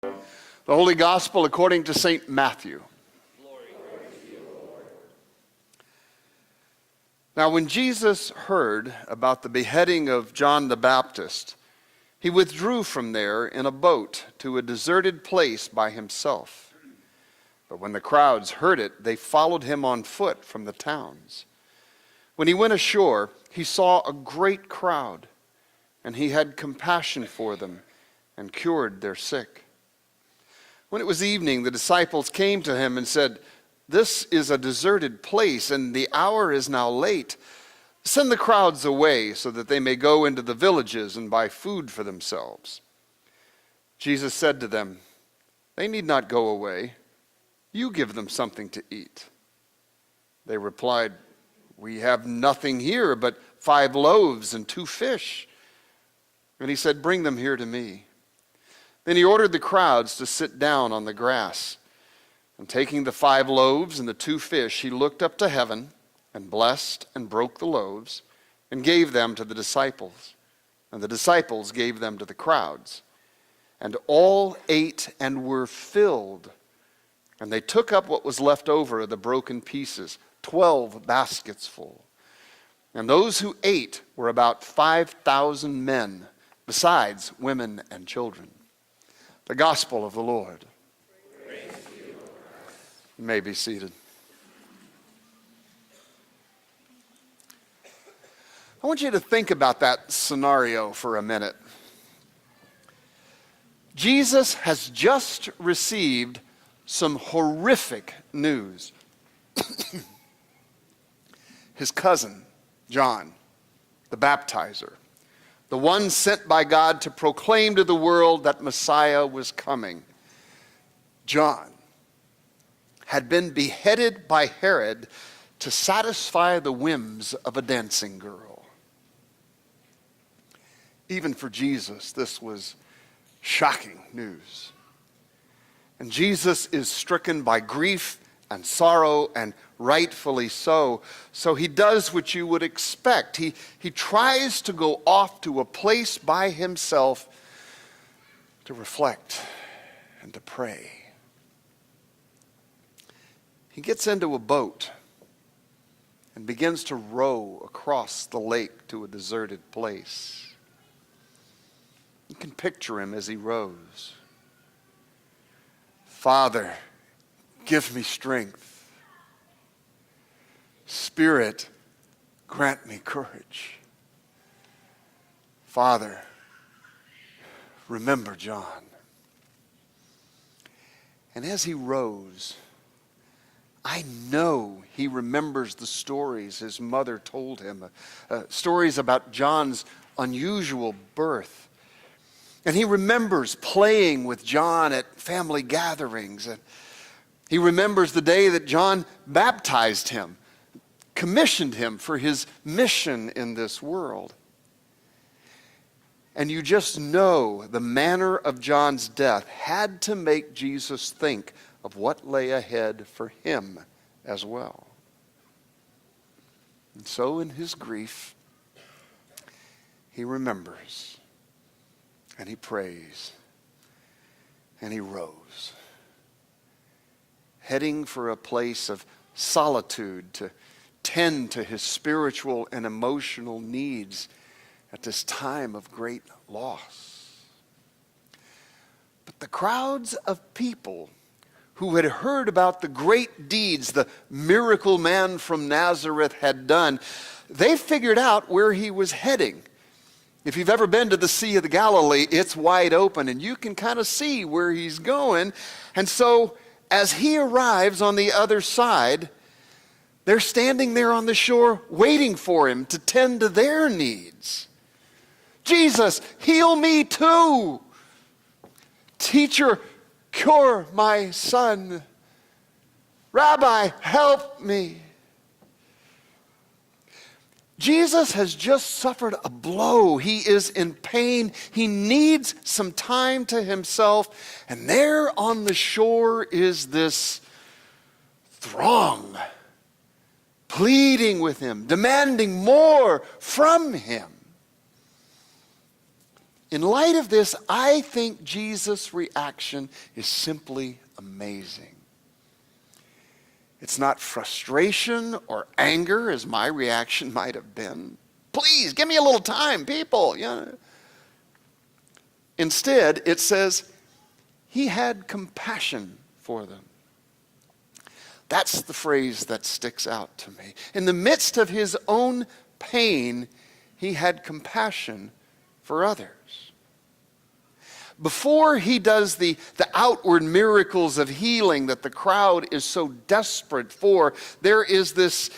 The Holy Gospel according to St. Matthew. Now, when Jesus heard about the beheading of John the Baptist, he withdrew from there in a boat to a deserted place by himself. But when the crowds heard it, they followed him on foot from the towns. When he went ashore, he saw a great crowd, and he had compassion for them and cured their sick. When it was evening, the disciples came to him and said, "This is a deserted place, and the hour is now late. Send the crowds away so that they may go into the villages and buy food for themselves." Jesus said to them, "They need not go away. You give them something to eat." They replied, "We have nothing here but 5 loaves and 2 fish." And he said, "Bring them here to me." Then he ordered the crowds to sit down on the grass. And taking the 5 loaves and the 2 fish, he looked up to heaven and blessed and broke the loaves and gave them to the disciples. And the disciples gave them to the crowds. And all ate and were filled. And they took up what was left over of the broken pieces, 12 baskets full. And those who ate were about 5,000 men, besides women and children. The Gospel of the Lord. Praise to you, Lord. You may be seated. I want you to think about that scenario for a minute. Jesus has just received some horrific news. His cousin, John, the baptizer, the one sent by God to proclaim to the world that Messiah was coming, John, had been beheaded by Herod to satisfy the whims of a dancing girl. Even for Jesus, this was shocking news. And Jesus is stricken by grief and sorrow, and rightfully so. So he does what you would expect. He tries to go off to a place by himself to reflect and to pray. He gets into a boat and begins to row across the lake to a deserted place. You can picture him as he rows. "Father, give me strength. Spirit, grant me courage. Father, remember John." And as he rows, I know he remembers the stories his mother told him, stories about John's unusual birth. And he remembers playing with John at family gatherings. And he remembers the day that John baptized him, commissioned him for his mission in this world. And you just know the manner of John's death had to make Jesus think of what lay ahead for him as well. And so in his grief, he remembers, and he prays, and he rows, heading for a place of solitude to tend to his spiritual and emotional needs at this time of great loss. But the crowds of people who had heard about the great deeds the miracle man from Nazareth had done, they figured out where he was heading. If you've ever been to the Sea of the Galilee, it's wide open, and you can kind of see where he's going. And so, as he arrives on the other side, they're standing there on the shore waiting for him to tend to their needs. "Jesus, heal me too. Teacher, cure my son. Rabbi, help me." Jesus has just suffered a blow. He is in pain. He needs some time to himself. And there on the shore is this throng, pleading with him, demanding more from him. In light of this, I think Jesus' reaction is simply amazing. It's not frustration or anger, as my reaction might have been. Please, give me a little time, people. Instead, it says, he had compassion for them. That's the phrase that sticks out to me. In the midst of his own pain, he had compassion for others. Before he does the outward miracles of healing that the crowd is so desperate for, there is this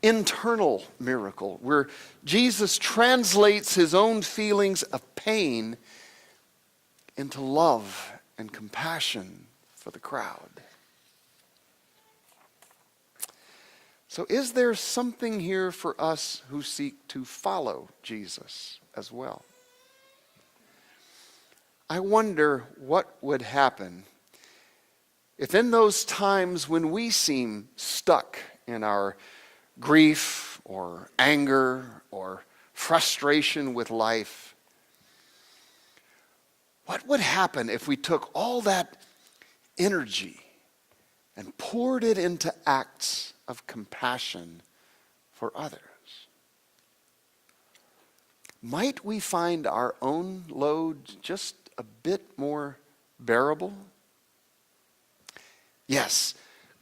internal miracle where Jesus translates his own feelings of pain into love and compassion for the crowd. So is there something here for us who seek to follow Jesus as well? I wonder what would happen if in those times when we seem stuck in our grief or anger or frustration with life, what would happen if we took all that energy and poured it into acts of compassion for others? Might we find our own load just a bit more bearable? Yes,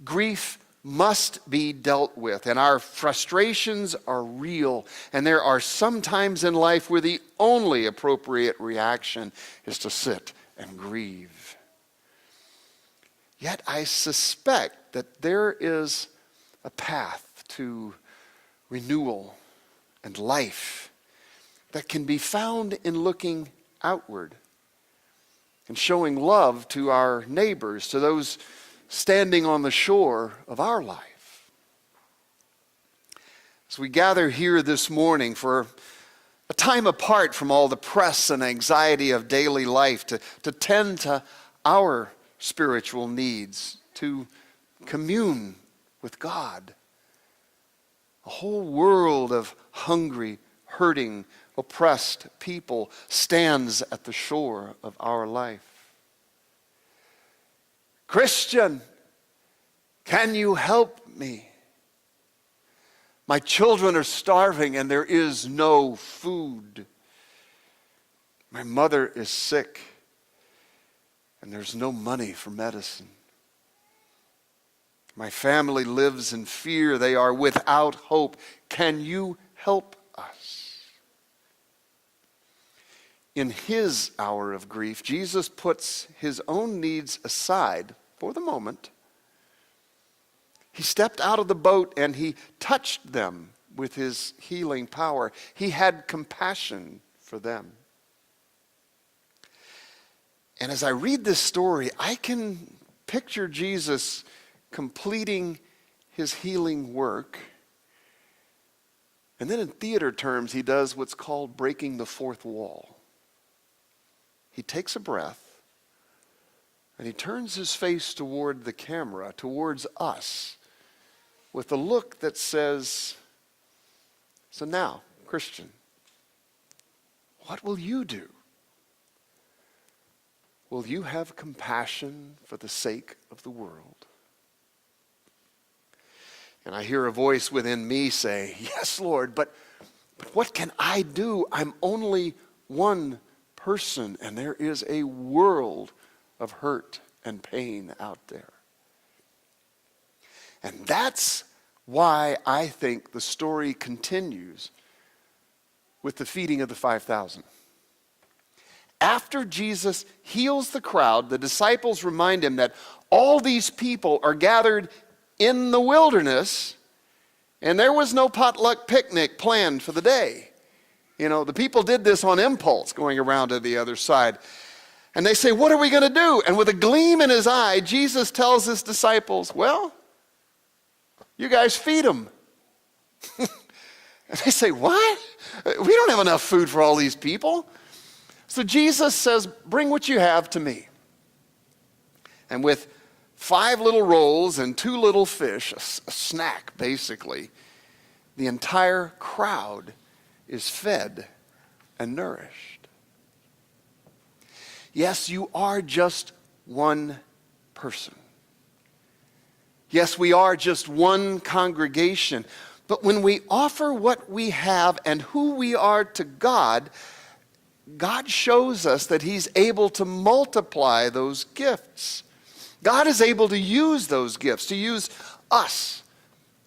grief must be dealt with, and our frustrations are real, and there are some times in life where the only appropriate reaction is to sit and grieve. Yet I suspect that there is a path to renewal and life that can be found in looking outward and showing love to our neighbors, to those standing on the shore of our life. As we gather here this morning for a time apart from all the press and anxiety of daily life, to tend to our spiritual needs, to commune with God. A whole world of hungry, hurting, oppressed people stands at the shore of our life. Christian, can you help me? My children are starving and there is no food. My mother is sick and there's no money for medicine. My family lives in fear. They are without hope. Can you help us? In his hour of grief, Jesus puts his own needs aside for the moment. He stepped out of the boat and he touched them with his healing power. He had compassion for them. And as I read this story, I can picture Jesus completing his healing work. And then in theater terms, he does what's called breaking the fourth wall. He takes a breath and he turns his face toward the camera, towards us, with a look that says, so now, Christian, what will you do? Will you have compassion for the sake of the world? And I hear a voice within me say, yes, Lord, but what can I do? I'm only one person, and there is a world of hurt and pain out there. And that's why I think the story continues with the feeding of the 5,000. After Jesus heals the crowd, the disciples remind him that all these people are gathered in the wilderness, and there was no potluck picnic planned for the day. You know, the people did this on impulse, going around to the other side. And they say, what are we going to do? And with a gleam in his eye, Jesus tells his disciples, well, you guys feed them. And they say, what? We don't have enough food for all these people. So Jesus says, bring what you have to me. And with 5 little rolls and 2 little fish, a snack basically, the entire crowd is fed and nourished. Yes, you are just one person. Yes, we are just one congregation. But when we offer what we have and who we are to God, God shows us that He's able to multiply those gifts. God is able to use those gifts, to use us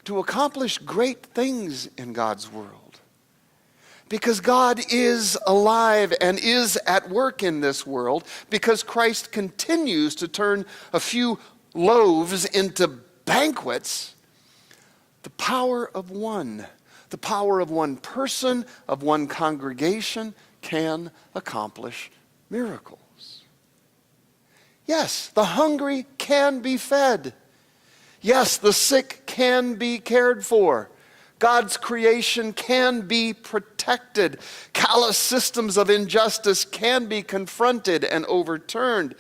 to accomplish great things in God's world. Because God is alive and is at work in this world, because Christ continues to turn a few loaves into banquets, the power of one person, of one congregation can accomplish miracles. Yes, the hungry can be fed. Yes, the sick can be cared for. God's creation can be protected. Callous systems of injustice can be confronted and overturned.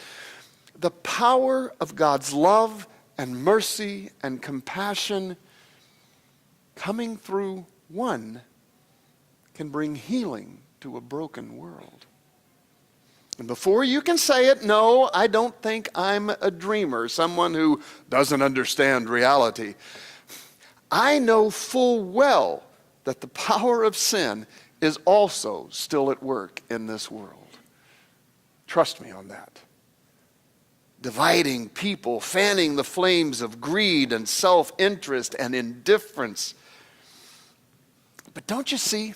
The power of God's love and mercy and compassion coming through one can bring healing to a broken world. And before you can say it, no, I don't think I'm a dreamer, someone who doesn't understand reality. I know full well that the power of sin is also still at work in this world. Trust me on that. Dividing people, fanning the flames of greed and self-interest and indifference. But don't you see,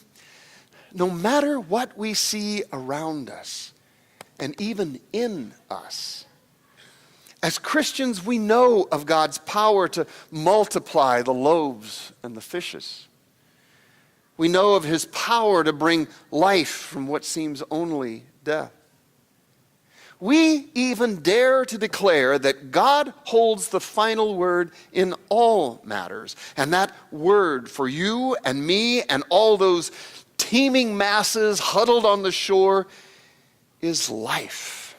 no matter what we see around us, and even in us, as Christians, we know of God's power to multiply the loaves and the fishes. We know of His power to bring life from what seems only death. We even dare to declare that God holds the final word in all matters. And that word for you and me and all those teeming masses huddled on the shore is life.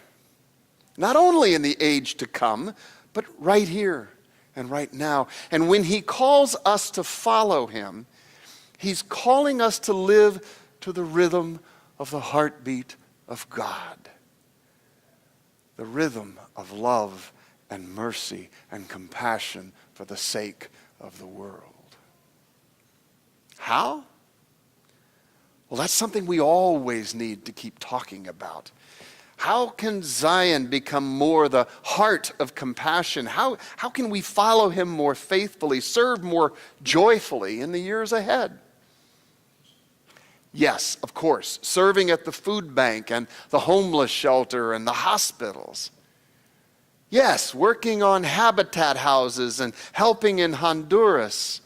Not only in the age to come, but right here and right now. And when He calls us to follow Him, He's calling us to live to the rhythm of the heartbeat of God. The rhythm of love and mercy and compassion for the sake of the world. How? Well, that's something we always need to keep talking about. How can Zion become more the heart of compassion? How can we follow Him more faithfully, serve more joyfully in the years ahead? Yes, of course, serving at the food bank and the homeless shelter and the hospitals. Yes, working on habitat houses and helping in Honduras.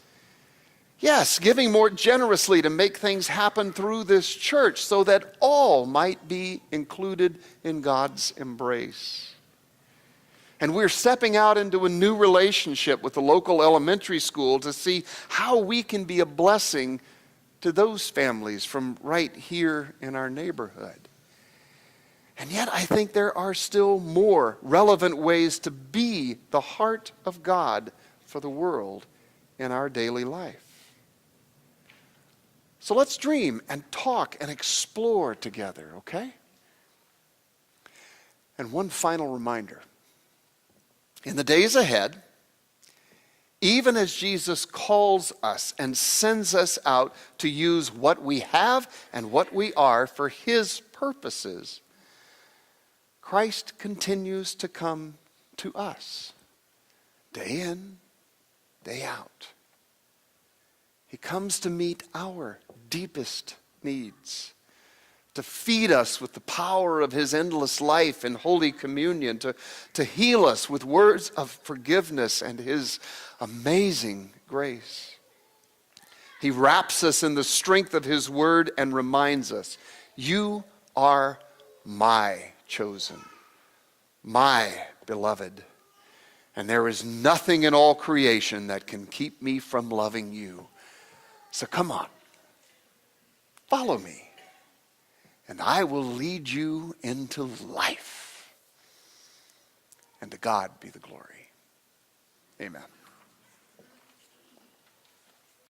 Yes, giving more generously to make things happen through this church so that all might be included in God's embrace. And we're stepping out into a new relationship with the local elementary school to see how we can be a blessing to those families from right here in our neighborhood. And yet I think there are still more relevant ways to be the heart of God for the world in our daily life. So let's dream and talk and explore together, okay? And one final reminder. In the days ahead, even as Jesus calls us and sends us out to use what we have and what we are for His purposes, Christ continues to come to us, day in, day out. He comes to meet our deepest needs, to feed us with the power of His endless life in Holy Communion, to heal us with words of forgiveness and His amazing grace. He wraps us in the strength of His word and reminds us, you are my chosen, my beloved, and there is nothing in all creation that can keep me from loving you. So come on, follow me, and I will lead you into life. And to God be the glory. Amen.